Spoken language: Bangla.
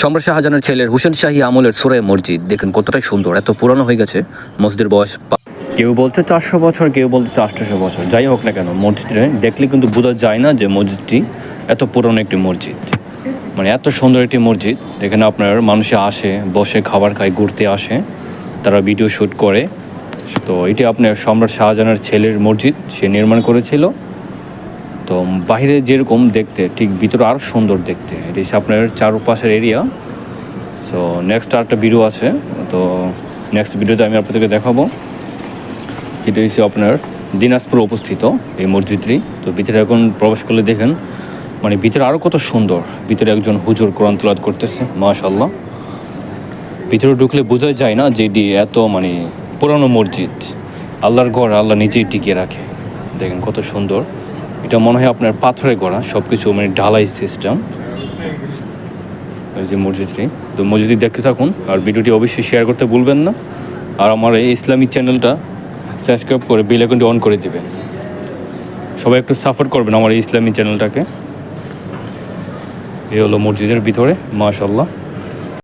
সম্রাট শাহজাহানের ছেলের হুসেন শাহী আমলের সুরে মসজিদ দেখেন কতটাই সুন্দর, এত পুরানো হয়ে গেছে মসজিদের বয়স। কেউ বলছে 400 বছর, কেউ বলছে 800 বছর, যাই হোক না কেন মসজিদে দেখলে কিন্তু বোঝা যায় না যে মসজিদটি এত পুরনো একটি মসজিদ। মানে এত সুন্দর একটি মসজিদ, এখানে আপনার মানুষে আসে, বসে খাবার খায়, ঘুরতে আসে, তারা ভিডিও শ্যুট করে। তো এটি আপনার সম্রাট শাহজাহানের ছেলের মসজিদ, সে নির্মাণ করেছিল। তো বাইরে যেরকম দেখতে ঠিক ভিতরে আরও সুন্দর দেখতে। এটি আপনার চারপাশের এরিয়া। সো নেক্সট আরেকটা ভিডিও আছে, তো নেক্সট ভিডিওতে আমি আপনাদেরকে দেখাবো। এটা হচ্ছে আপনার দিনাজপুর অবস্থিত এই মসজিদটি। তো ভিতরে এখন প্রবেশ করলে দেখেন মানে ভিতরে আরও কত সুন্দর। ভিতরে একজন হুজুর কোরআন তিলাওয়াত করতেছে, মাশাআল্লাহ। ভিতরে ঢুকলে বোঝা যায় না যে এটি এত মানে পুরানো মসজিদ। আল্লাহর ঘর আল্লাহ নিজেই টিকিয়ে রাখে। দেখেন কত সুন্দর। এটা মনে হয় আপনার পাথরে গড়া, সব কিছু মানে ঢালাই সিস্টেম। এই যে মসজিদটি, তো মসজিদটি দেখতে থাকুন আর ভিডিওটি অবশ্যই শেয়ার করতে ভুলবেন না। আর আমার এই ইসলামিক চ্যানেলটা সাবস্ক্রাইব করে বেল আইকনটি অন করে দেবেন। সবাই একটু সাপোর্ট করবেন আমার এই ইসলামিক চ্যানেলটাকে। এই হলো মসজিদের ভিতরে, মাশাআল্লাহ।